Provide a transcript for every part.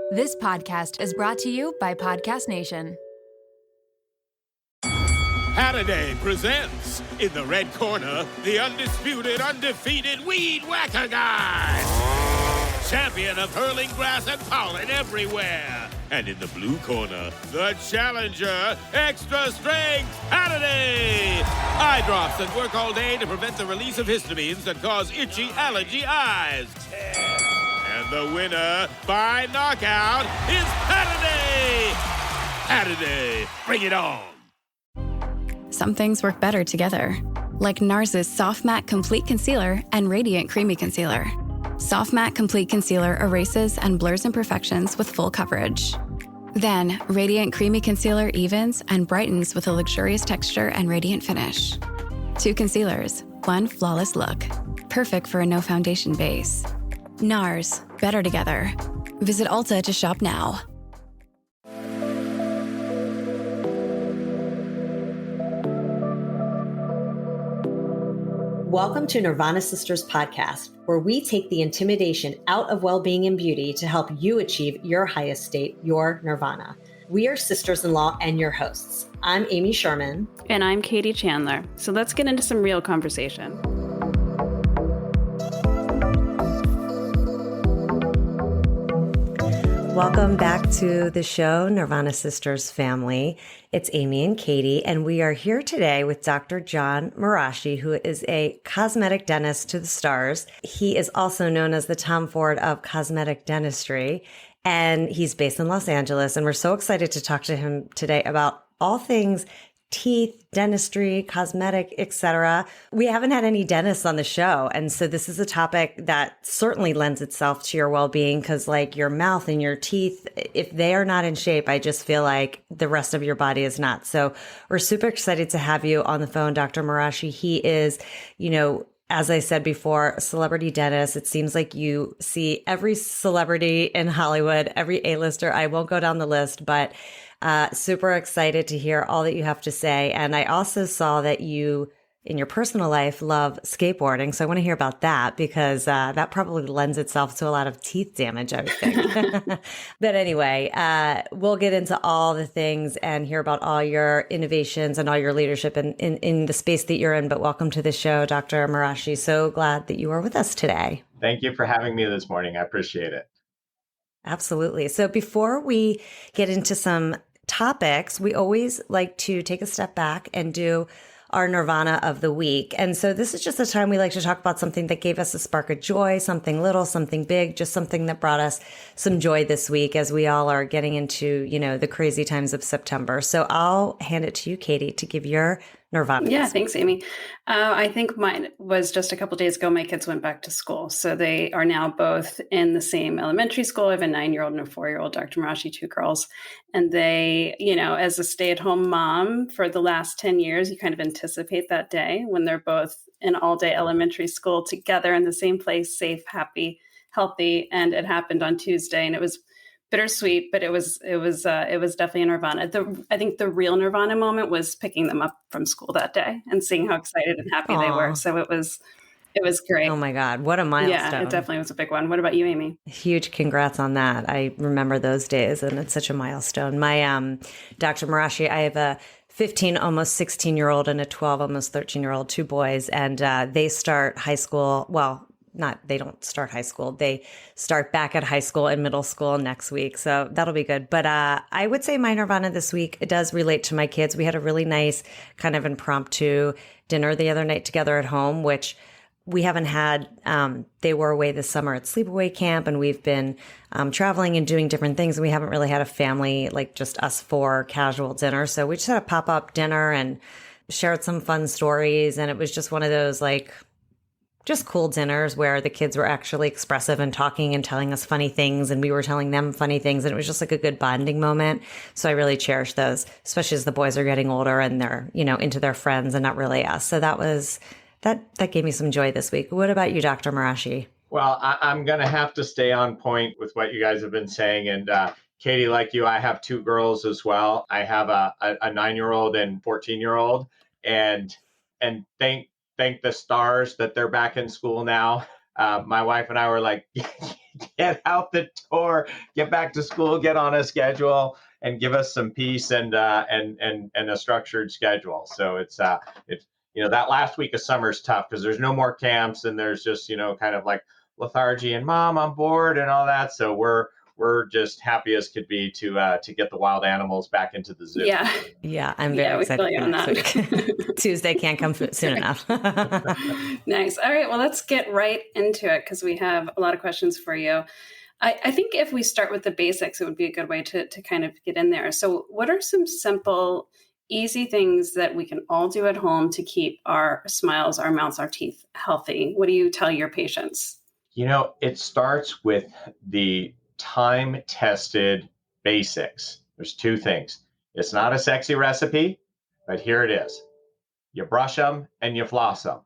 This podcast is brought to you by Podcast Nation. Halliday presents, in the red corner, the undisputed, undefeated Weed Whacker Guy. Champion of hurling grass and pollen everywhere. And in the blue corner, the challenger, extra strength Halliday. Eye drops that work all day to prevent the release of histamines that cause itchy allergy eyes. And the winner by knockout is Halliday. Halliday, bring it on. Some things work better together, like NARS's Soft Matte Complete Concealer and Radiant Creamy Concealer. Soft Matte Complete Concealer erases and blurs imperfections with full coverage. Then, Radiant Creamy Concealer evens and brightens with a luxurious texture and radiant finish. 2 concealers, 1 flawless look. Perfect for a no foundation base. NARS, better together. Visit Ulta to shop now. Welcome to Nirvana Sisters podcast, where we take the intimidation out of well-being and beauty to help you achieve your highest state, your nirvana. We are sisters-in-law and your hosts. I'm Amy Sherman. And I'm Katie Chandler. So let's get into some real conversation. Welcome back to the show, Nirvana Sisters family. It's Amy and Katie, and we are here today with Dr. Jon Marashi, who is a cosmetic dentist to the stars. He is also known as the Tom Ford of cosmetic dentistry, and he's based in Los Angeles. And we're so excited to talk to him today about all things teeth, dentistry, cosmetic, etc. We haven't had any dentists on the show. And so this is a topic that certainly lends itself to your well-being because like your mouth and your teeth, if they are not in shape, I just feel like the rest of your body is not. So we're super excited to have you on the phone, Dr. Marashi. He is, as I said before, a celebrity dentist. It seems like you see every celebrity in Hollywood, every A-lister. I won't go down the list, but super excited to hear all that you have to say. And I also saw that you, in your personal life, love skateboarding. So I want to hear about that because that probably lends itself to a lot of teeth damage, I would think. But anyway, we'll get into all the things and hear about all your innovations and all your leadership in the space that you're in. But welcome to the show, Dr. Marashi. So glad that you are with us today. Thank you for having me this morning. I appreciate it. Absolutely. So before we get into some topics, we always like to take a step back and do our Nirvana of the week. And so this is just a time we like to talk about something that gave us a spark of joy, something little, something big, just something that brought us some joy this week as we all are getting into, the crazy times of September. So I'll hand it to you, Katie, to give your Nirvana. Yeah, thanks, Amy. I think mine was just a couple days ago, my kids went back to school. So they are now both in the same elementary school. I have a 9-year-old and a 4-year-old, Dr. Marashi, 2 girls. And they, as a stay-at-home mom for the last 10 years, you kind of anticipate that day when they're both in all-day elementary school together in the same place, safe, happy, healthy. And it happened on Tuesday, and it was bittersweet, but it was definitely a Nirvana. I think the real Nirvana moment was picking them up from school that day and seeing how excited and happy they were. So it was great. Oh my God, what a milestone. Yeah, it definitely was a big one. What about you, Amy? Huge congrats on that. I remember those days and it's such a milestone. My Dr. Marashi, I have a 15, almost 16-year-old and a 12, almost 13-year-old, 2 boys, and they start high school. Well, they don't start high school. They start back at high school and middle school next week. So that'll be good. But I would say my Nirvana this week, it does relate to my kids. We had a really nice kind of impromptu dinner the other night together at home, which we haven't had. They were away this summer at sleepaway camp, and we've been traveling and doing different things. And we haven't really had a family, like just us 4 casual dinner. So we just had a pop-up dinner and shared some fun stories. And it was just one of those just cool dinners where the kids were actually expressive and talking and telling us funny things, and we were telling them funny things, and it was just like a good bonding moment. So I really cherish those, especially as the boys are getting older and they're, into their friends and not really us. So that gave me some joy this week. What about you, Dr. Marashi? Well, I'm going to have to stay on point with what you guys have been saying. And Katie, like you, I have 2 girls as well. I have a 9-year-old and 14-year-old, and thank the stars that they're back in school now. my wife and I were like, get out the door, get back to school, get on a schedule, and give us some peace and a structured schedule. So it's that last week of summer is tough because there's no more camps and there's just kind of like lethargy and mom, I'm bored and all that. So we're just happy as could be to get the wild animals back into the zoo. Yeah, I'm very excited for next week. Tuesday can't come soon enough. Nice. All right, well, let's get right into it because we have a lot of questions for you. I think if we start with the basics, it would be a good way to kind of get in there. So what are some simple, easy things that we can all do at home to keep our smiles, our mouths, our teeth healthy? What do you tell your patients? It starts with the time-tested basics. There's two things. It's not a sexy recipe, but here it is. You brush them and you floss them.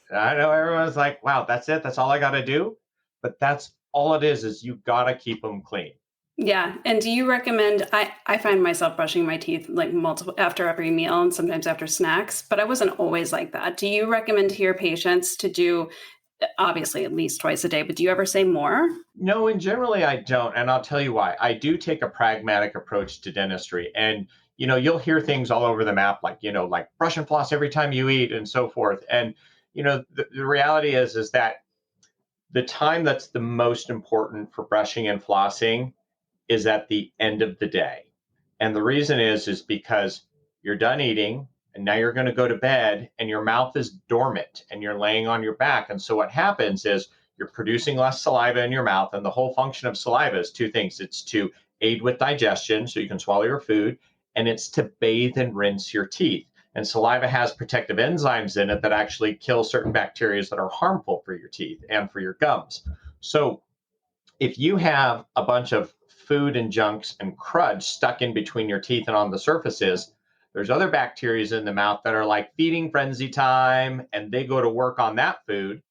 And I know everyone's like, wow, that's it? That's all I got to do? But that's all it is you got to keep them clean. Yeah. And do you recommend, I find myself brushing my teeth like multiple after every meal and sometimes after snacks, but I wasn't always like that. Do you recommend to your patients to do obviously at least twice a day, but do you ever say more? No, and generally I don't. And I'll tell you why. I do take a pragmatic approach to dentistry. And, you'll hear things all over the map, like brush and floss every time you eat and so forth. And, the reality is that the time that's the most important for brushing and flossing is at the end of the day. And the reason is because you're done eating and now you're going to go to bed and your mouth is dormant and you're laying on your back. And so what happens is you're producing less saliva in your mouth. And the whole function of saliva is two things. It's to aid with digestion so you can swallow your food, and it's to bathe and rinse your teeth. And saliva has protective enzymes in it that actually kill certain bacteria that are harmful for your teeth and for your gums. So if you have a bunch of food and junks and crud stuck in between your teeth and on the surfaces, there's other bacteria in the mouth that are like feeding frenzy time, and they go to work on that food.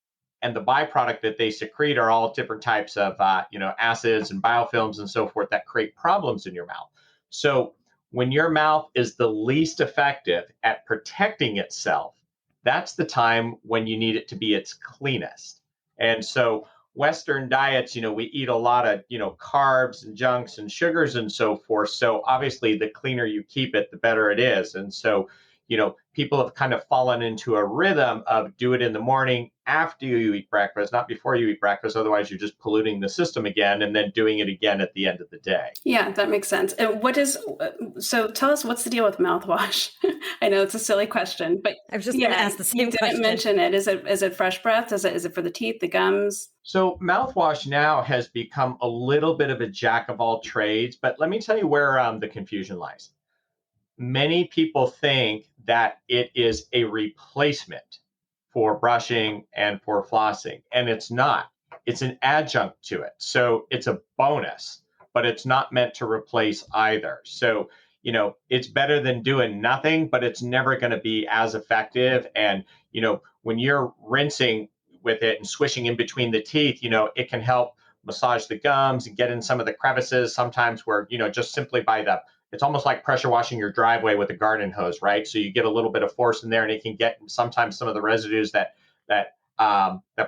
And the byproduct that they secrete are all different types of, acids and biofilms and so forth that create problems in your mouth. So when your mouth is the least effective at protecting itself, that's the time when you need it to be its cleanest. And so Western diets, we eat a lot of, carbs and junks and sugars and so forth. So obviously the cleaner you keep it, the better it is. And so, people have kind of fallen into a rhythm of do it in the morning after you eat breakfast, not before you eat breakfast. Otherwise, you're just polluting the system again, and then doing it again at the end of the day. Yeah, that makes sense. And so tell us, what's the deal with mouthwash? I know it's a silly question, but I was just going to ask the same question. You didn't mention it. Is it fresh breath? Is it for the teeth, the gums? So mouthwash now has become a little bit of a jack of all trades, but let me tell you where the confusion lies. Many people think that it is a replacement for brushing and for flossing, and it's not. It's an adjunct to it. So it's a bonus, but it's not meant to replace either. So, it's better than doing nothing, but it's never going to be as effective. And, when you're rinsing with it and swishing in between the teeth, it can help massage the gums and get in some of the crevices sometimes where, just simply it's almost like pressure washing your driveway with a garden hose, right? So you get a little bit of force in there, and it can get sometimes some of the residues that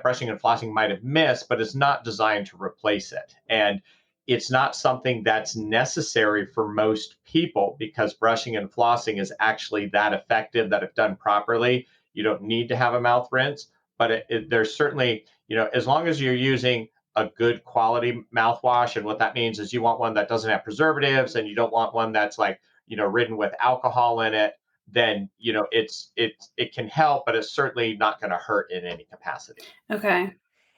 brushing and flossing might have missed, but it's not designed to replace it. And it's not something that's necessary for most people because brushing and flossing is actually that effective that if done properly, you don't need to have a mouth rinse. But there's certainly, as long as you're using a good quality mouthwash. And what that means is you want one that doesn't have preservatives, and you don't want one that's ridden with alcohol in it, then, it can help, but it's certainly not going to hurt in any capacity. Okay.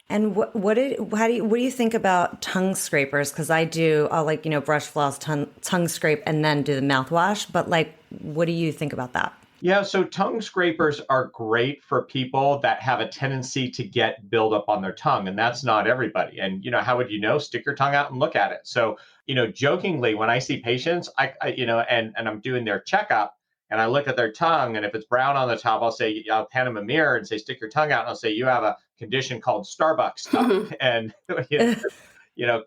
And what do you think about tongue scrapers? Because I'll brush, floss, tongue scrape, and then do the mouthwash. But what do you think about that? Yeah, so tongue scrapers are great for people that have a tendency to get buildup on their tongue, and that's not everybody. And, how would you know? Stick your tongue out and look at it. So, jokingly, when I see patients, I and I'm doing their checkup, and I look at their tongue, and if it's brown on the top, I'll hand them a mirror and say, stick your tongue out, and I'll say, you have a condition called Starbucks tongue. And,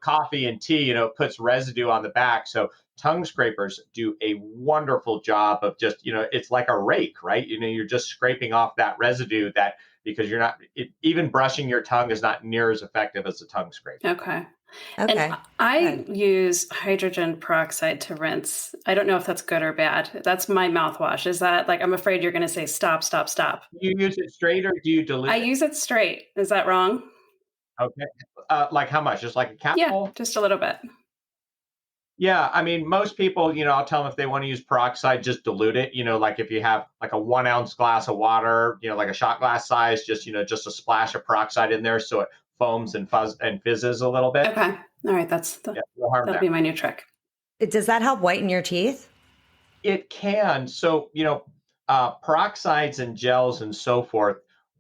coffee and tea, puts residue on the back. So tongue scrapers do a wonderful job of just, it's like a rake, right? You're just scraping off that residue that because even brushing your tongue is not near as effective as a tongue scrape. Okay. Okay. And I use hydrogen peroxide to rinse. I don't know if that's good or bad. That's my mouthwash. Is that I'm afraid you're going to say stop, stop, stop. Do you use it straight or do you dilute I it? use it straight. Is that wrong? Okay. Like how much? Just like a Yeah, capful? just a little bit. Yeah, I mean, most people, I'll tell them if they want to use peroxide, just dilute it. Like if you have like a 1 ounce glass of water, like a shot glass size, just a splash of peroxide in there so it foams and fizzes a little bit. Okay. All right. No harm That'll there. be my new trick. Does that help whiten your teeth? It can. So, peroxides and gels and so forth,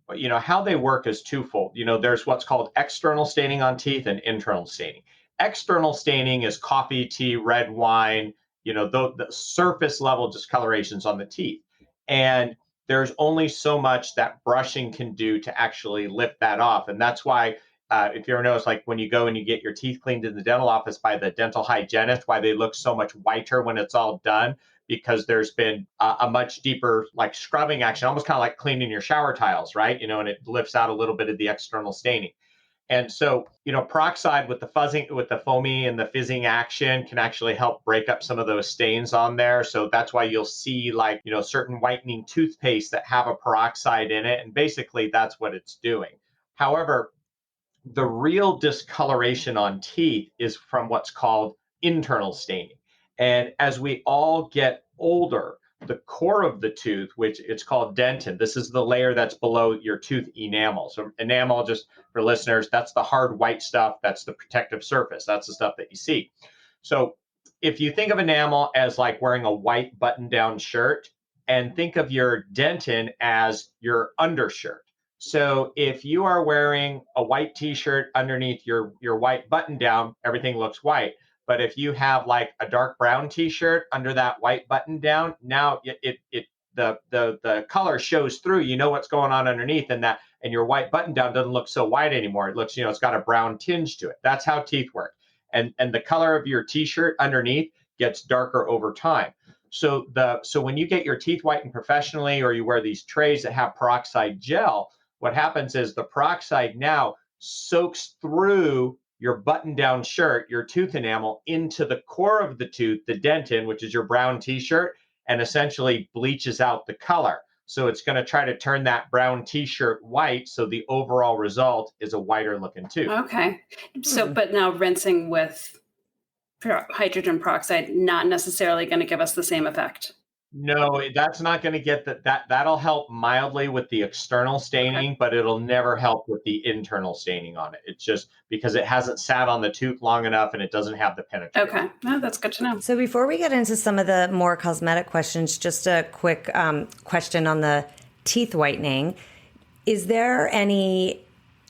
how they work is twofold. There's what's called external staining on teeth and internal staining. External staining is coffee, tea, red wine, the surface level discolorations on the teeth. And there's only so much that brushing can do to actually lift that off. And that's why, if you ever notice, like when you go and you get your teeth cleaned in the dental office by the dental hygienist, why they look so much whiter when it's all done, because there's been a much deeper scrubbing action, almost kind of like cleaning your shower tiles, right? And it lifts out a little bit of the external staining. And so, peroxide with the foamy and the fizzing action can actually help break up some of those stains on there. So that's why you'll see certain whitening toothpaste that have a peroxide in it. And basically that's what it's doing. However, the real discoloration on teeth is from what's called internal staining. And as we all get older, the core of the tooth, which it's called dentin, this is the layer that's below your tooth enamel. So enamel, just for listeners, that's the hard white stuff. That's the protective surface. That's the stuff that you see. So if you think of enamel as like wearing a white button-down shirt, and think of your dentin as your undershirt. So if you are wearing a white t-shirt underneath your white button down, everything looks white. But if you have like a dark brown t-shirt under that white button down, now the color shows through. You know what's going on underneath, and your white button down doesn't look so white anymore. It looks, it's got a brown tinge to it. That's how teeth work. And the color of your t-shirt underneath gets darker over time. So when you get your teeth whitened professionally, or you wear these trays that have peroxide gel, what happens is the peroxide now soaks through your button-down shirt, your tooth enamel, into the core of the tooth, the dentin, which is your brown t-shirt, and essentially bleaches out the color. So it's going to try to turn that brown t-shirt white, so the overall result is a whiter looking tooth. Okay. So, but now rinsing with hydrogen peroxide, not necessarily going to give us the same effect. No, that's not going to get that'll help mildly with the external staining, but it'll never help with the internal staining on it. It's just because it hasn't sat on the tooth long enough and it doesn't have the penetration. Okay. No, that's good to know. So before we get into some of the more cosmetic questions, just a quick question on the teeth whitening. Is there any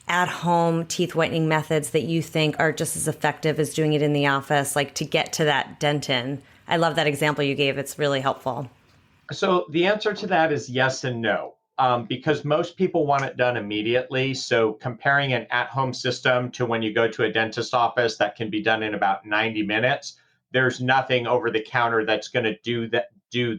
at-home teeth whitening methods that you think are just as effective as doing it in the office, like to get to that dentin? I love that example you gave. It's really helpful. So the answer to that is yes and no, because most people want it done immediately. So comparing an at-home system to when you go to a dentist office that can be done in about 90 minutes, there's nothing over the counter that's going to do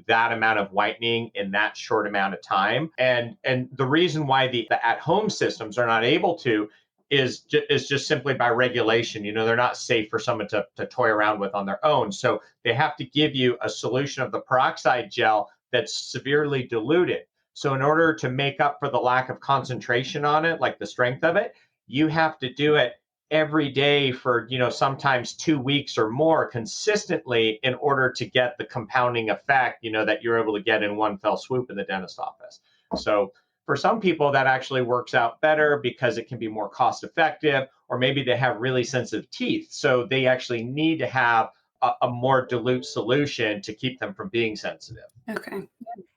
that amount of whitening in that short amount of time. And the reason why the at-home systems are not able to is just simply by regulation. They're not safe for someone to toy around with on their own. So they have to give you a solution of the peroxide gel that's severely diluted. So in order to make up for the lack of concentration on it, like the strength of it, you have to do it every day for, sometimes 2 weeks or more consistently in order to get the compounding effect, that you're able to get in one fell swoop in the dentist office. So for some people, that actually works out better because it can be more cost effective, or maybe they have really sensitive teeth. So they actually need to have a more dilute solution to keep them from being sensitive. Okay.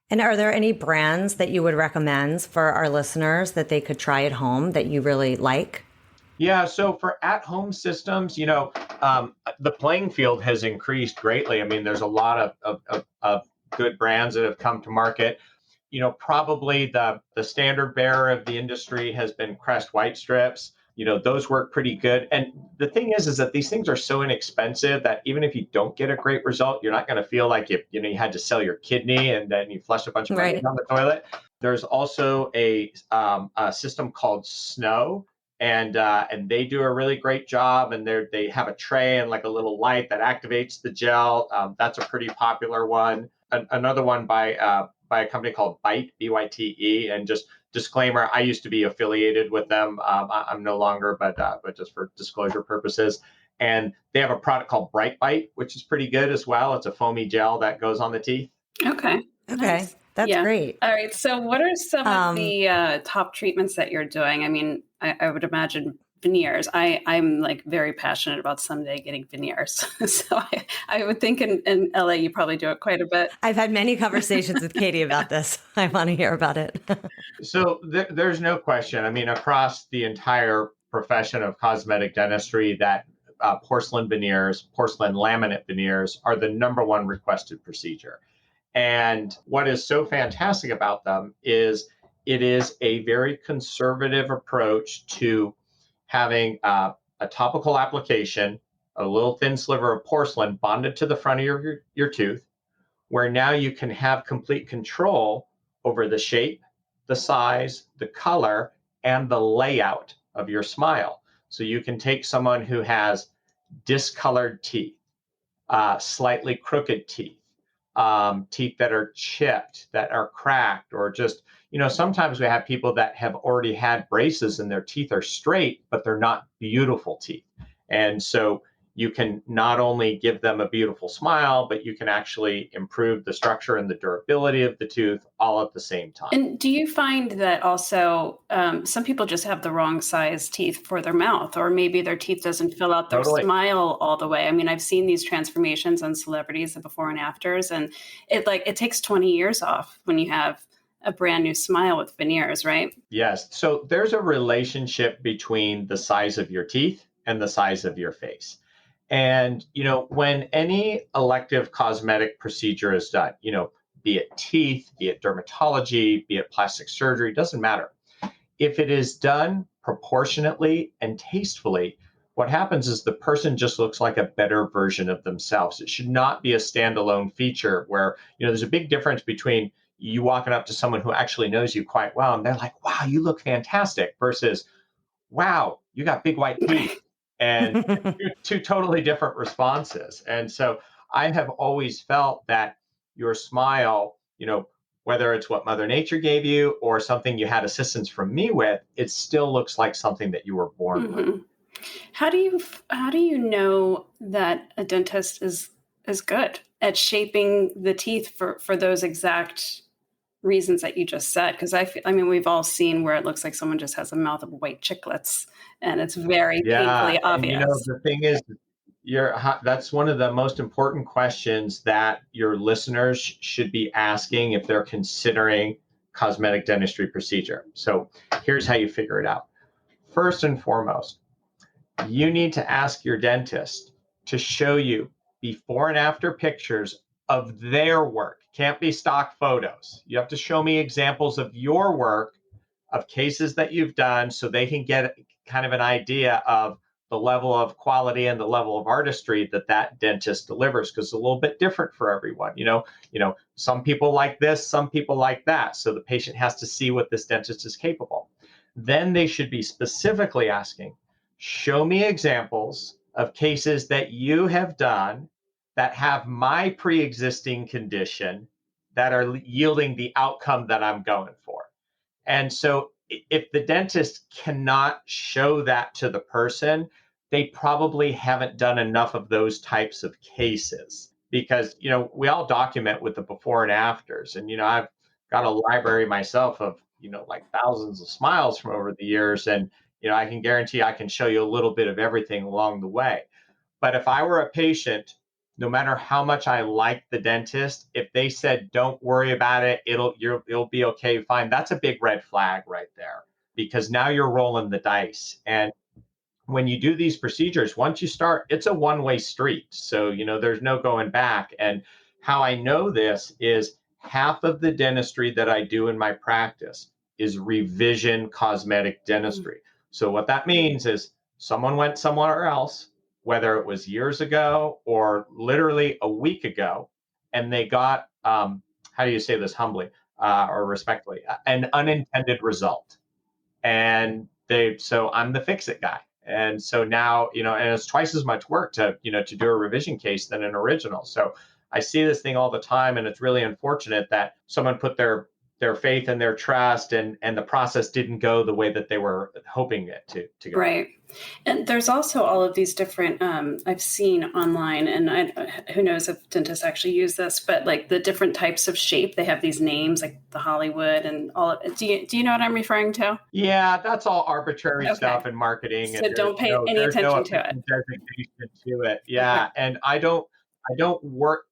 And are there any brands that you would recommend for our listeners that they could try at home that you really like? Yeah, so for at-home systems, the playing field has increased greatly. I mean, there's a lot of good brands that have come to market. Probably the standard bearer of the industry has been Crest White Strips. those work pretty good. And the thing is that these things are so inexpensive that even if you don't get a great result, you're not going to feel like you had to sell your kidney and then you flush a bunch of money Right. down the toilet. There's also a system called Snow, and they do a really great job. And they have a tray and like a little light that activates the gel. That's a pretty popular one. Another one by a company called Byte, BYTE, and just disclaimer, I used to be affiliated with them. I'm no longer, but just for disclosure purposes. And they have a product called Bright Bite, which is pretty good as well. It's a foamy gel that goes on the teeth. Okay. Okay. That's great. All right. So what are some of the top treatments that you're doing? I mean, I would imagine veneers. I'm like very passionate about someday getting veneers. So I would think in LA, you probably do it quite a bit. I've had many conversations with Katie about this. I want to hear about it. So there's no question. I mean, across the entire profession of cosmetic dentistry, that porcelain veneers, porcelain laminate veneers are the number one requested procedure. And what is so fantastic about them is it is a very conservative approach to having a topical application, a little thin sliver of porcelain bonded to the front of your tooth, where now you can have complete control over the shape, the size, the color, and the layout of your smile. So you can take someone who has discolored teeth, slightly crooked teeth, teeth that are chipped, that are cracked, or just, sometimes we have people that have already had braces and their teeth are straight, but they're not beautiful teeth. And so you can not only give them a beautiful smile, but you can actually improve the structure and the durability of the tooth all at the same time. And do you find that also some people just have the wrong size teeth for their mouth, or maybe their teeth doesn't fill out their smile all the way? I mean, I've seen these transformations on celebrities, the before and afters, and it takes 20 years off when you have a brand new smile with veneers, right? Yes. So there's a relationship between the size of your teeth and the size of your face. And, when any elective cosmetic procedure is done, be it teeth, be it dermatology, be it plastic surgery, doesn't matter. If it is done proportionately and tastefully, what happens is the person just looks like a better version of themselves. It should not be a standalone feature where, there's a big difference between you walking up to someone who actually knows you quite well and they're like, wow, you look fantastic, versus, wow, you got big white teeth. And two totally different responses. And so I have always felt that your smile, whether it's what Mother Nature gave you or something you had assistance from me with, it still looks like something that you were born with. How do you know that a dentist is good at shaping the teeth for those exact reasons that you just said? Because I mean, we've all seen where it looks like someone just has a mouth of white chiclets, and it's very painfully obvious. And, the thing is, that's one of the most important questions that your listeners should be asking if they're considering cosmetic dentistry procedure. So here's how you figure it out. First and foremost, you need to ask your dentist to show you before and after pictures of their work. Can't be stock photos. You have to show me examples of your work, of cases that you've done, so they can get kind of an idea of the level of quality and the level of artistry that dentist delivers, because it's a little bit different for everyone. Some people like this, some people like that. So the patient has to see what this dentist is capable. Then they should be specifically asking, show me examples of cases that you have done that have my pre-existing condition that are yielding the outcome that I'm going for. And so if the dentist cannot show that to the person, they probably haven't done enough of those types of cases, because, we all document with the before and afters. And, I've got a library myself of, like thousands of smiles from over the years. And, I can guarantee I can show you a little bit of everything along the way. But if I were a patient, no matter how much I like the dentist, if they said, don't worry about it, it'll be okay, fine, that's a big red flag right there, because now you're rolling the dice. And when you do these procedures, once you start, it's a one-way street. So, there's no going back. And how I know this is half of the dentistry that I do in my practice is revision cosmetic dentistry. So what that means is someone went somewhere else, whether it was years ago or literally a week ago, and they got, how do you say this humbly or respectfully, an unintended result. And so I'm the fix it guy. And so now, and it's twice as much work to do a revision case than an original. So I see this thing all the time, and it's really unfortunate that someone put their faith and their trust, and the process didn't go the way that they were hoping it to go. Right. And there's also all of these different, I've seen online, and who knows if dentists actually use this, but like the different types of shape, they have these names like the Hollywood and all of it. Do you know what I'm referring to? Yeah, that's all arbitrary stuff in marketing. So don't pay any attention to it. Designation to it. Yeah. Okay. And I don't work,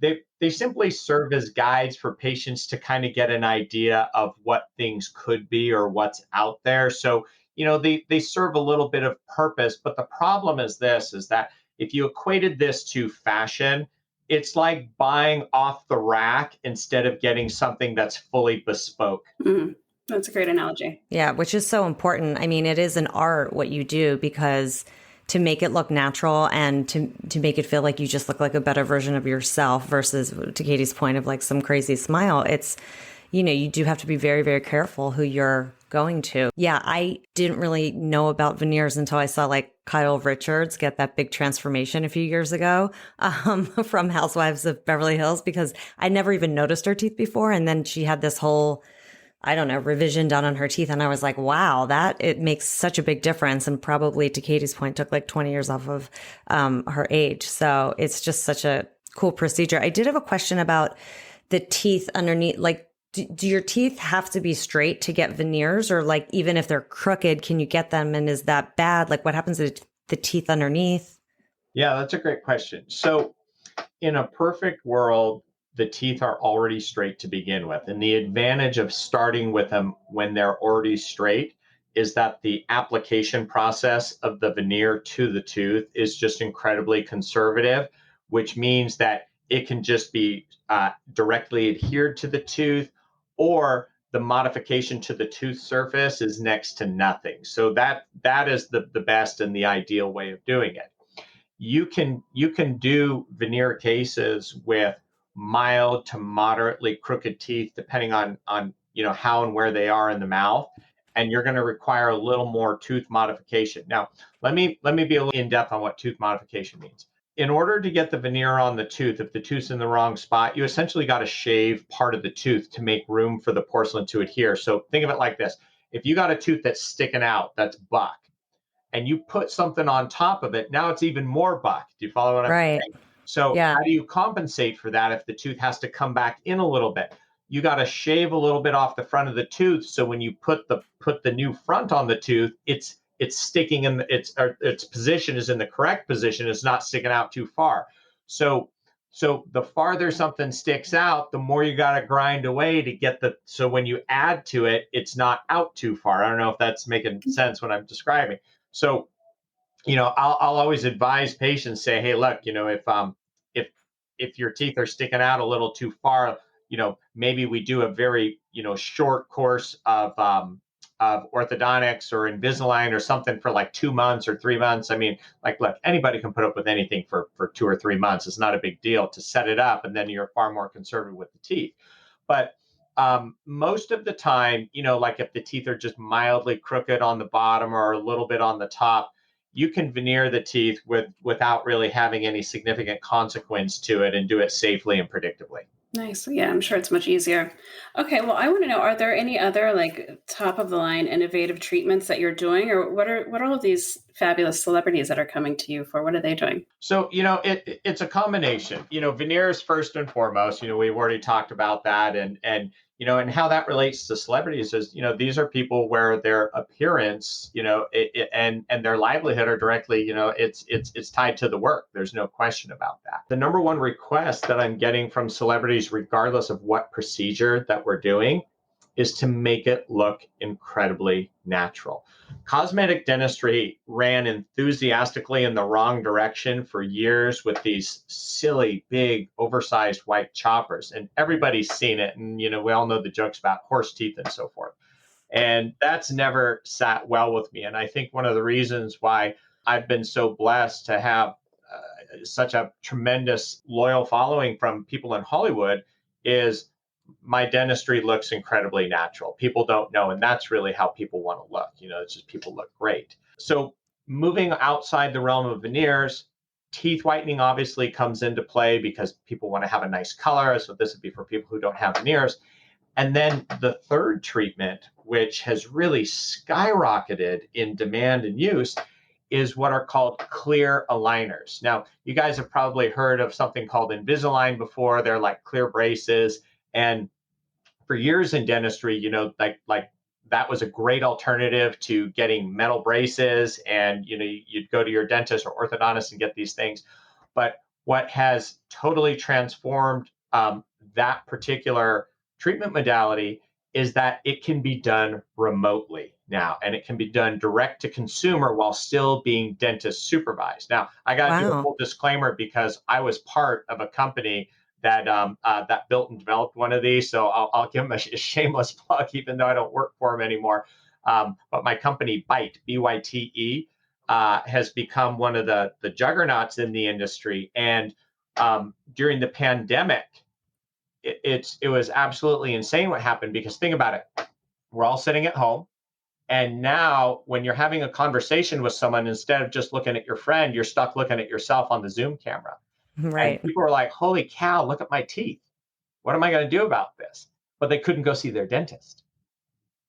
they simply serve as guides for patients to kind of get an idea of what things could be or what's out there. So, they serve a little bit of purpose, but the problem is that if you equated this to fashion, it's like buying off the rack instead of getting something that's fully bespoke. Mm-hmm. That's a great analogy. Yeah, which is so important. I mean, it is an art what you do, because to make it look natural and to make it feel like you just look like a better version of yourself versus, to Katie's point, of like some crazy smile, it's, you do have to be very, very careful who you're going to. Yeah, I didn't really know about veneers until I saw like Kyle Richards get that big transformation a few years ago from Housewives of Beverly Hills, because I never even noticed her teeth before. And then she had this whole, I don't know, revision done on her teeth. And I was like, wow, it makes such a big difference. And probably, to Katie's point, took like 20 years off of her age. So it's just such a cool procedure. I did have a question about the teeth underneath. Like, do your teeth have to be straight to get veneers, or like even if they're crooked, can you get them? And is that bad? Like, what happens to the teeth underneath? Yeah, that's a great question. So in a perfect world, the teeth are already straight to begin with. And the advantage of starting with them when they're already straight is that the application process of the veneer to the tooth is just incredibly conservative, which means that it can just be directly adhered to the tooth, or the modification to the tooth surface is next to nothing. So that is the best and the ideal way of doing it. You can do veneer cases with mild to moderately crooked teeth, depending on how and where they are in the mouth, and you're going to require a little more tooth modification. Now, let me be a little in depth on what tooth modification means. In order to get the veneer on the tooth, if the tooth's in the wrong spot, you essentially got to shave part of the tooth to make room for the porcelain to adhere. So think of it like this: if you got a tooth that's sticking out, that's buck, and you put something on top of it, now it's even more buck. Do you follow what I'm saying? So how do you compensate for that if the tooth has to come back in a little bit? You got to shave a little bit off the front of the tooth, so when you put the new front on the tooth, it's sticking in its position is in the correct position. It's not sticking out too far. So the farther something sticks out, the more you got to grind away to get so when you add to it, it's not out too far. I don't know if that's making sense when I'm describing. So, I'll always advise patients, say, hey, look, if your teeth are sticking out a little too far, maybe we do a very, short course of orthodontics or Invisalign or something for like 2 months or 3 months. I mean, like, look, anybody can put up with anything for 2 or 3 months. It's not a big deal to set it up, and then you're far more conservative with the teeth. But most of the time, like if the teeth are just mildly crooked on the bottom or a little bit on the top, you can veneer the teeth without really having any significant consequence to it, and do it safely and predictably. Nice. Yeah, I'm sure it's much easier. Okay, well, I want to know, are there any other like top of the line innovative treatments that you're doing, or what are all of these fabulous celebrities that are coming to you for? What are they doing? So, it's a combination. Veneers first and foremost. We've already talked about that, and how that relates to celebrities is, these are people where their appearance, and their livelihood are directly, it's tied to the work. There's no question about that. The number one request that I'm getting from celebrities, regardless of what procedure that we're doing, is to make it look incredibly natural. Cosmetic dentistry ran enthusiastically in the wrong direction for years with these silly, big, oversized white choppers. And everybody's seen it. And, we all know the jokes about horse teeth and so forth. And that's never sat well with me. And I think one of the reasons why I've been so blessed to have such a tremendous loyal following from people in Hollywood is my dentistry looks incredibly natural. People don't know, and that's really how people want to look. It's just people look great. So moving outside the realm of veneers, teeth whitening obviously comes into play because people want to have a nice color. So this would be for people who don't have veneers. And then the third treatment, which has really skyrocketed in demand and use, is what are called clear aligners. Now, you guys have probably heard of something called Invisalign before. They're like clear braces. And for years in dentistry, like that was a great alternative to getting metal braces. And, you'd go to your dentist or orthodontist and get these things. But what has totally transformed that particular treatment modality is that it can be done remotely now, and it can be done direct to consumer while still being dentist supervised. Now, I got to do a full disclaimer because I was part of a company that that built and developed one of these. So I'll give them a shameless plug, even though I don't work for them anymore. But my company, Byte, B-Y-T-E, has become one of the juggernauts in the industry. And during the pandemic, it was absolutely insane what happened, because think about it. We're all sitting at home. And now when you're having a conversation with someone, instead of just looking at your friend, you're stuck looking at yourself on the Zoom camera. Right. And people are like, holy cow, look at my teeth. What am I going to do about this? But they couldn't go see their dentist.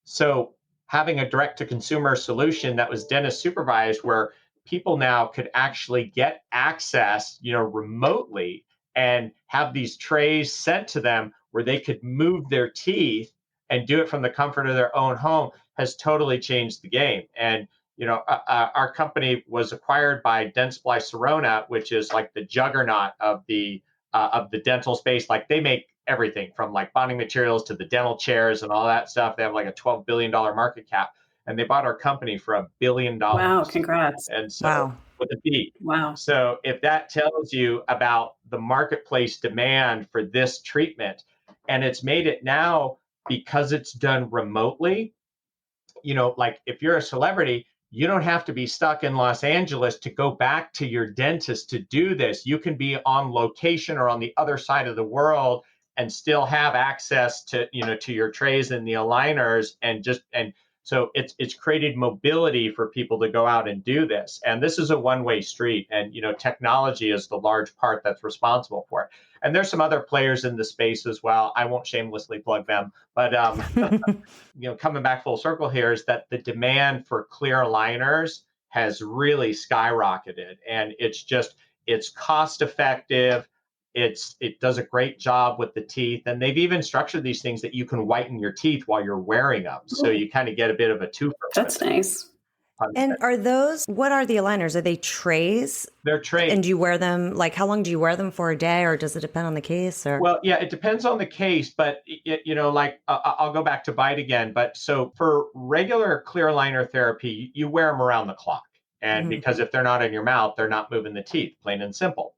So having a direct to consumer solution that was dentist supervised, where people now could actually get access, remotely, and have these trays sent to them where they could move their teeth and do it from the comfort of their own home, has totally changed the game. And our company was acquired by Dentsply Sirona, which is like the juggernaut of the dental space. Like, they make everything from like bonding materials to the dental chairs and all that stuff. They have like a $12 billion market cap, and they bought our company for $1 billion. Wow, congrats. And so with a B. Wow. So if that tells you about the marketplace demand for this treatment, and it's made it now because it's done remotely, like if you're a celebrity, you don't have to be stuck in Los Angeles to go back to your dentist to do this. You can be on location or on the other side of the world and still have access to, to your trays and the aligners, and so it's created mobility for people to go out and do this. And this is a one-way street, and technology is the large part that's responsible for it. And there's some other players in the space as well. I won't shamelessly plug them, but coming back full circle here is that the demand for clear aligners has really skyrocketed, and it's cost effective. It does a great job with the teeth, and they've even structured these things that you can whiten your teeth while you're wearing them. So you kind of get a bit of a twofer. That's nice. And what are the aligners? Are they trays? They're trays. And do you wear them, like, how long do you wear them for a day, or does it depend on the case? Or? Well, yeah, it depends on the case, but I'll go back to Byte again. But so for regular clear aligner therapy, you wear them around the clock. And because if they're not in your mouth, they're not moving the teeth, plain and simple.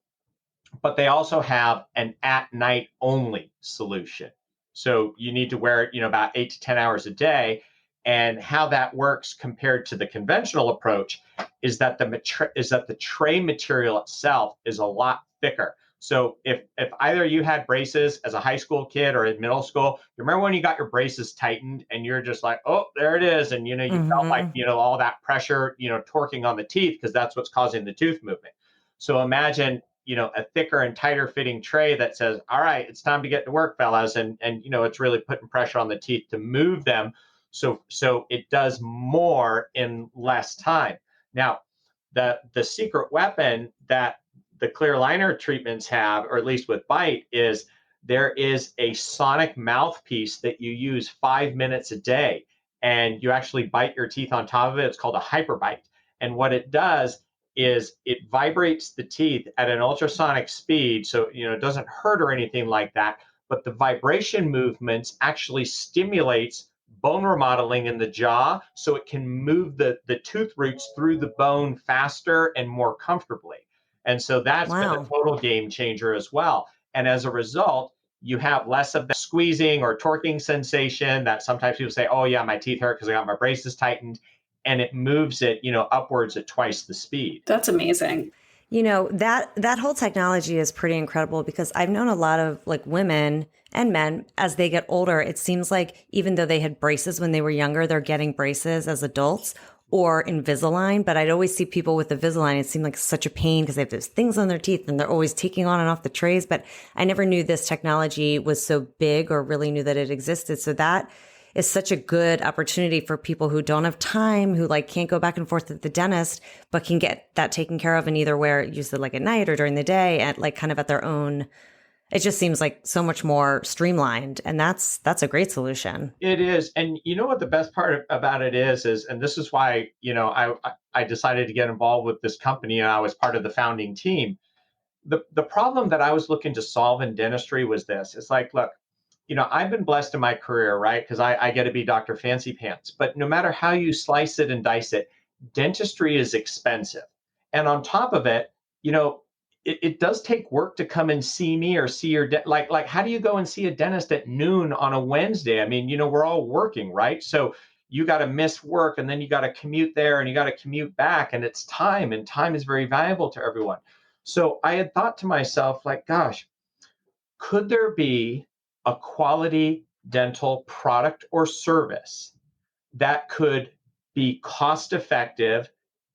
But they also have an at night only solution. So you need to wear it, about 8 to 10 hours a day. And how that works compared to the conventional approach is that the tray material itself is a lot thicker. So if either you had braces as a high school kid or in middle school, you remember when you got your braces tightened and you're just like, oh, there it is. And, you felt like, all that pressure, torquing on the teeth, because that's what's causing the tooth movement. So imagine, a thicker and tighter fitting tray that says, all right, it's time to get to work, fellas. And it's really putting pressure on the teeth to move them. So it does more in less time. Now, the secret weapon that the clear aligner treatments have, or at least with Byte, is there is a sonic mouthpiece that you use 5 minutes a day, and you actually bite your teeth on top of it. It's called a hyperbite. And what it does is it vibrates the teeth at an ultrasonic speed. So, it doesn't hurt or anything like that, but the vibration movements actually stimulates bone remodeling in the jaw, so it can move the tooth roots through the bone faster and more comfortably. And so that's been a total game changer as well. And as a result, you have less of the squeezing or torquing sensation that sometimes people say, oh yeah, my teeth hurt because I got my braces tightened, and it moves it, upwards at twice the speed. That's amazing. That whole technology is pretty incredible because I've known a lot of like women and men as they get older. It seems like even though they had braces when they were younger, they're getting braces as adults or Invisalign. But I'd always see people with Invisalign. It seemed like such a pain because they have those things on their teeth and they're always taking on and off the trays. But I never knew this technology was so big or really knew that it existed. So that is such a good opportunity for people who don't have time, who like can't go back and forth to the dentist, but can get that taken care of and either use it like at night or during the day and like kind of at their own. It just seems like so much more streamlined, and that's a great solution. It is. And you know what the best part about it is, and this is why, I decided to get involved with this company and I was part of the founding team. The problem that I was looking to solve in dentistry was this. It's like, look, I've been blessed in my career, right? Because I get to be Dr. Fancy Pants. But no matter how you slice it and dice it, dentistry is expensive. And on top of it, it does take work to come and see me or see your like how do you go and see a dentist at noon on a Wednesday? I mean, we're all working, right? So you got to miss work and then you got to commute there and you got to commute back, and it's time, and time is very valuable to everyone. So I had thought to myself, like, gosh, could there be a quality dental product or service that could be cost effective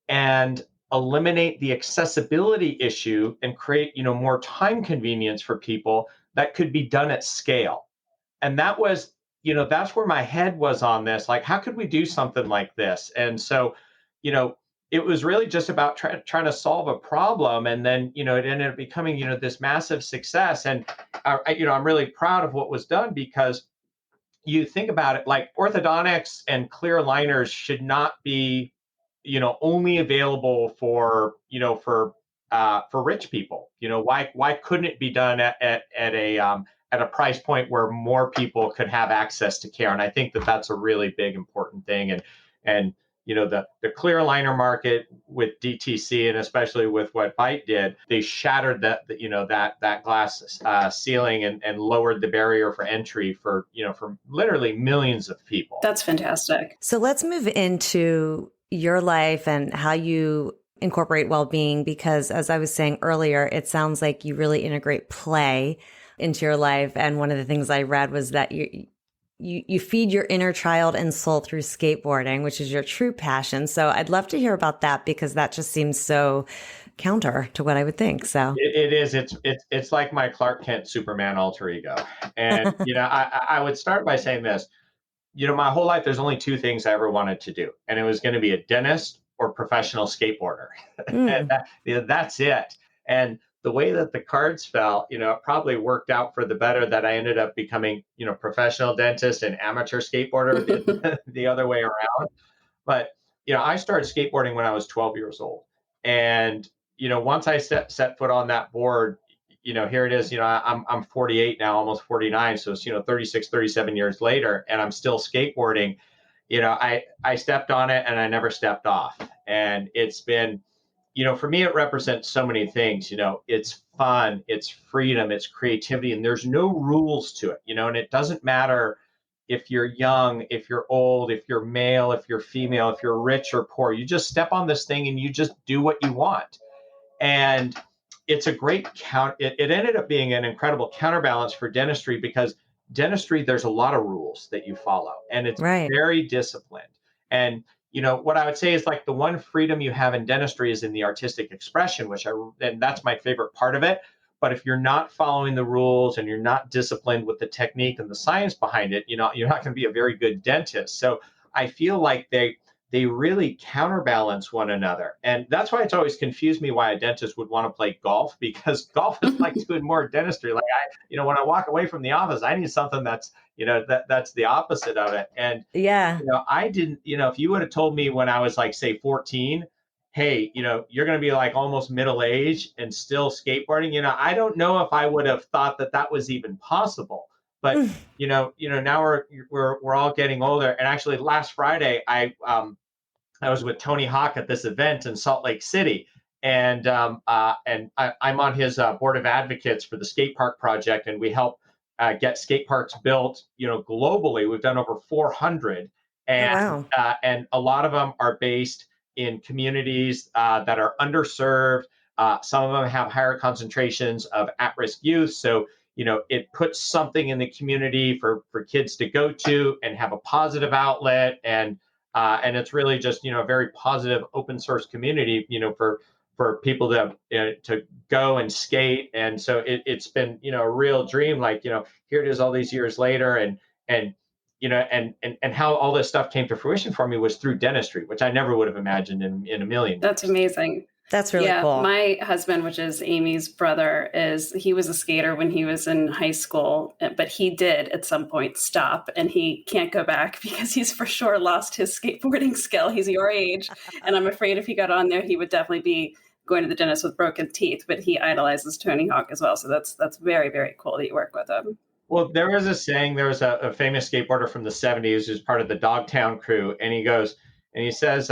and eliminate the accessibility issue and create, more time convenience for people that could be done at scale? And that was, that's where my head was on this. Like, how could we do something like this? And so, it was really just about trying to solve a problem. And then, it ended up becoming, this massive success. And, I'm really proud of what was done because you think about it, like orthodontics and clear aligners should not be, only available for rich people. Why couldn't it be done at a price point where more people could have access to care? And I think that that's a really big, important thing. And the clear aligner market with DTC, and especially with what Bite did, they shattered that glass ceiling and lowered the barrier for entry for literally millions of people. That's fantastic. So let's move into your life and how you incorporate well-being, because as I was saying earlier, it sounds like you really integrate play into your life. And one of the things I read was that you feed your inner child and soul through skateboarding, which is your true passion. So I'd love to hear about that because that just seems so counter to what I would think. So it is. It's like my Clark Kent Superman alter ego. And, I would start by saying this. My whole life, there's only two things I ever wanted to do, and it was going to be a dentist or professional skateboarder. And that's it. And the way that the cards fell, it probably worked out for the better that I ended up becoming, professional dentist and amateur skateboarder the other way around. But, I started skateboarding when I was 12 years old. And, once I set foot on that board, here it is, I'm 48 now, almost 49. So it's, 36, 37 years later, and I'm still skateboarding. I stepped on it and I never stepped off. And it's been, for me, it represents so many things. It's fun, it's freedom, it's creativity, and there's no rules to it, and it doesn't matter if you're young, if you're old, if you're male, if you're female, if you're rich or poor. You just step on this thing and you just do what you want. And it's a great it ended up being an incredible counterbalance for dentistry, because dentistry, there's a lot of rules that you follow, and it's very disciplined. And what I would say is, like, the one freedom you have in dentistry is in the artistic expression, and that's my favorite part of it. But if you're not following the rules and you're not disciplined with the technique and the science behind it, you're not going to be a very good dentist. So I feel like they really counterbalance one another. And that's why it's always confused me why a dentist would want to play golf, because golf is like doing more dentistry. Like when I walk away from the office, I need something that's, that's the opposite of it. And, I didn't, if you would have told me when I was like, say 14, hey, you're going to be like almost middle age and still skateboarding, I don't know if I would have thought that that was even possible. But, now we're all getting older. And actually last Friday, I was with Tony Hawk at this event in Salt Lake City, and I'm on his board of advocates for the skate park project, and we help get skate parks built, globally. We've done over 400, Oh, and wow. and a lot of them are based in communities that are underserved. Some of them have higher concentrations of at-risk youth. So, it puts something in the community for kids to go to and have a positive outlet. And it's really just, a very positive open source community, for people to go and skate. And so it's been, a real dream. Like, here it is all these years later, and how all this stuff came to fruition for me was through dentistry, which I never would have imagined in a million That's years. amazing. That's really Yeah, cool. my husband, which is Amy's brother, he was a skater when he was in high school, but he did at some point stop, and he can't go back because he's for sure lost his skateboarding skill. He's your age, and I'm afraid if he got on there, he would definitely be going to the dentist with broken teeth. But he idolizes Tony Hawk as well, so that's very, very cool that you work with him. Well, there was a saying, there was a famous skateboarder from the 70s who's part of the Dogtown crew. And he says,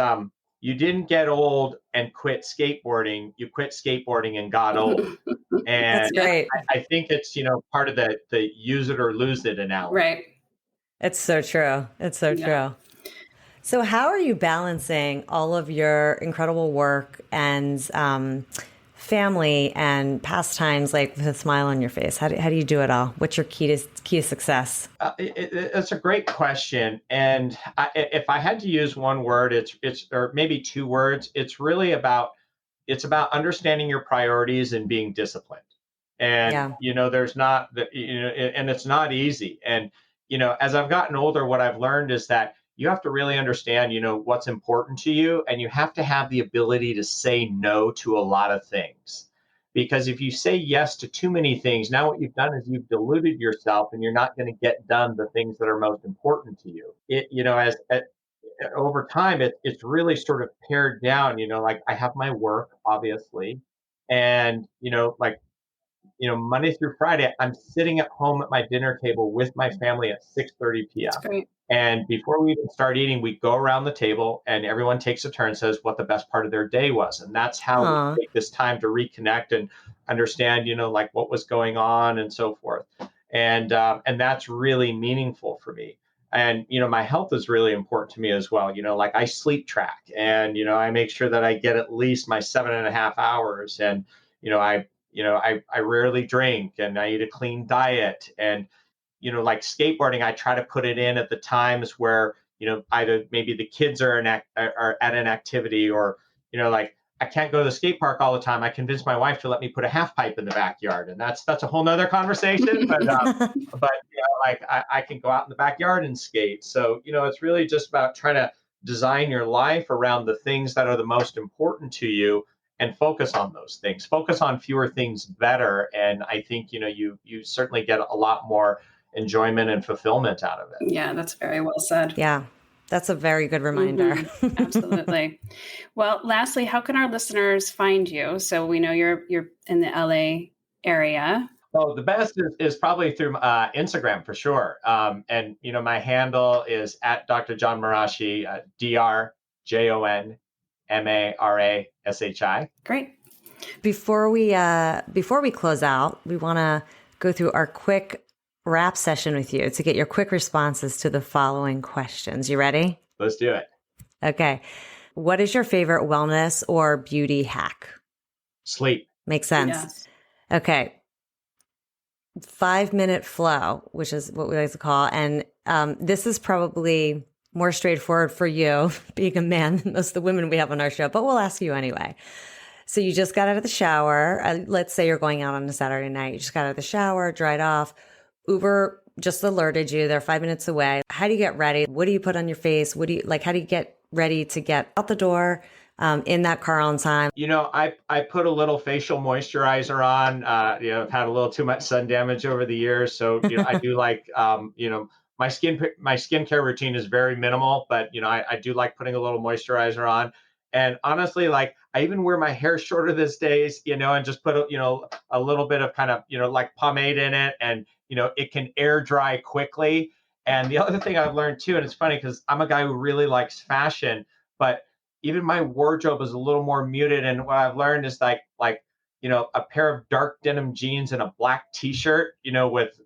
you didn't get old and quit skateboarding. You quit skateboarding and got old. That's And great. I think it's, part of the use it or lose it analogy. Right. It's so true. It's so Yeah. true. So how are you balancing all of your incredible work and family and pastimes, like with a smile on your face? How do you do it all? What's your key to success? It's a great question. And if I had to use one word, it's or maybe two words, it's about understanding your priorities and being disciplined. And, there's not the, and it's not easy. And, as I've gotten older, what I've learned is that you have to really understand, what's important to you. And you have to have the ability to say no to a lot of things. Because if you say yes to too many things, now what you've done is you've diluted yourself, and you're not going to get done the things that are most important to you. As over time, it's really sort of pared down, like I have my work, obviously. And, like, Monday through Friday, I'm sitting at home at my dinner table with my family at 6:30 p.m. That's great. And before we even start eating, we go around the table and everyone takes a turn and says what the best part of their day was. And that's how Aw. we take this time to reconnect and understand, like what was going on and so forth. And that's really meaningful for me. And, my health is really important to me as well. Like I sleep track, and, I make sure that I get at least my 7.5 hours. And, I rarely drink, and I eat a clean diet. And, like skateboarding, I try to put it in at the times where, either maybe the kids are at an activity, or, like I can't go to the skate park all the time. I convinced my wife to let me put a half pipe in the backyard, and that's a whole nother conversation. But like I can go out in the backyard and skate. So, it's really just about trying to design your life around the things that are the most important to you, and focus on those things. Focus on fewer things better. And I think, you certainly get a lot more enjoyment and fulfillment out of it. Yeah, that's very well said. Yeah, that's a very good reminder. Mhm. Absolutely. Well, lastly, how can our listeners find you? So we know you're in the LA area. Oh, the best is probably through Instagram for sure. And, my handle is at Dr. Jon Marashi, DrJonMarashi. Great. Before we close out, we want to go through our quick wrap session with you to get your quick responses to the following questions. You ready? Let's do it. Okay. What is your favorite wellness or beauty hack? Sleep. Makes sense. Yes. Okay. 5-minute flow, which is what we like to call. And this is probably more straightforward for you, being a man than most of the women we have on our show, but we'll ask you anyway. So you just got out of the shower. Let's say you're going out on a Saturday night. You just got out of the shower, dried off. Uber just alerted you. They're 5 minutes away. How do you get ready? What do you put on your face? How do you get ready to get out the door in that car on time? I put a little facial moisturizer on. I've had a little too much sun damage over the years. So, I do like, my skincare routine is very minimal, but, I do like putting a little moisturizer on. And honestly, like I even wear my hair shorter these days, and just put, a little bit of kind of, like pomade in it, and, it can air dry quickly. And the other thing I've learned too, and it's funny because I'm a guy who really likes fashion, but even my wardrobe is a little more muted. And what I've learned is like a pair of dark denim jeans and a black t-shirt, with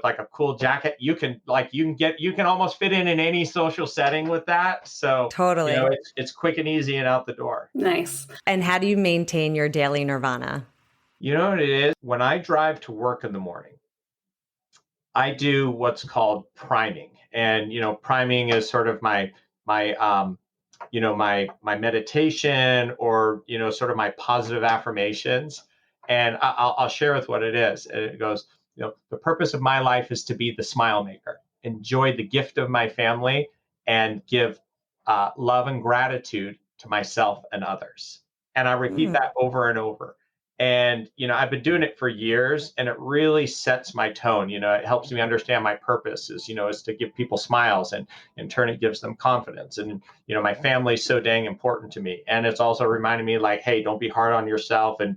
like a cool jacket, you can almost fit in any social setting with that. So Totally. it's quick and easy and out the door. Nice. And how do you maintain your daily nirvana? You know what it is? When I drive to work in the morning, I do what's called priming. And, priming is sort of my meditation, or, sort of my positive affirmations. And I'll share with what it is. And it goes, the purpose of my life is to be the smile maker, enjoy the gift of my family, and give love and gratitude to myself and others. And I repeat that over and over. And, I've been doing it for years, and it really sets my tone. It helps me understand my purpose is to give people smiles, and in turn, it gives them confidence. And, my family is so dang important to me. And it's also reminding me, like, hey, don't be hard on yourself, and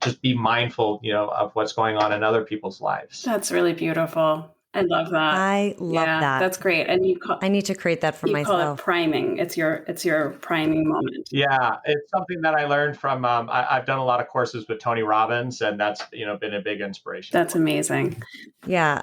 just be mindful, of what's going on in other people's lives. That's really beautiful. I love that. I love that. That's great. And I need to create that for myself. You call it priming. It's your priming moment. Yeah, it's something that I learned from. I've done a lot of courses with Tony Robbins, and that's been a big inspiration. That's amazing. Yeah.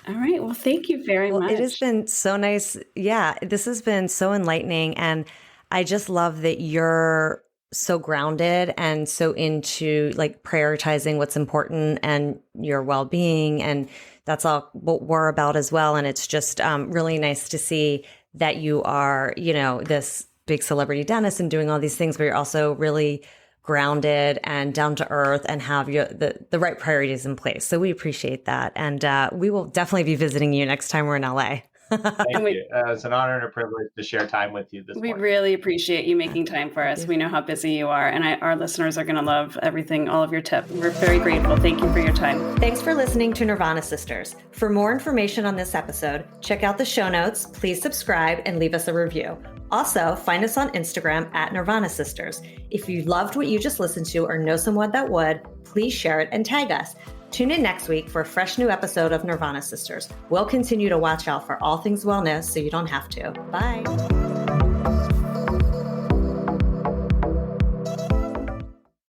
All right. Well, thank you very much. It has been so nice. Yeah, this has been so enlightening, and I just love that you're so grounded and so into like prioritizing what's important and your well-being, and that's all what we're about as well. And it's just really nice to see that you are, this big celebrity dentist and doing all these things, but you're also really grounded and down to earth and have the right priorities in place. So we appreciate that. And we will definitely be visiting you next time we're in LA. Thank you. It's an honor and a privilege to share time with you this morning. We really appreciate you making time for us. We know how busy you are, and our listeners are going to love everything, all of your tips. We're very grateful. Thank you for your time. Thanks for listening to Nirvana Sisters. For more information on this episode, check out the show notes, please subscribe, and leave us a review. Also, find us on Instagram at Nirvana Sisters. If you loved what you just listened to or know someone that would, please share it and tag us. Tune in next week for a fresh new episode of Nirvana Sisters. We'll continue to watch out for all things wellness so you don't have to. Bye.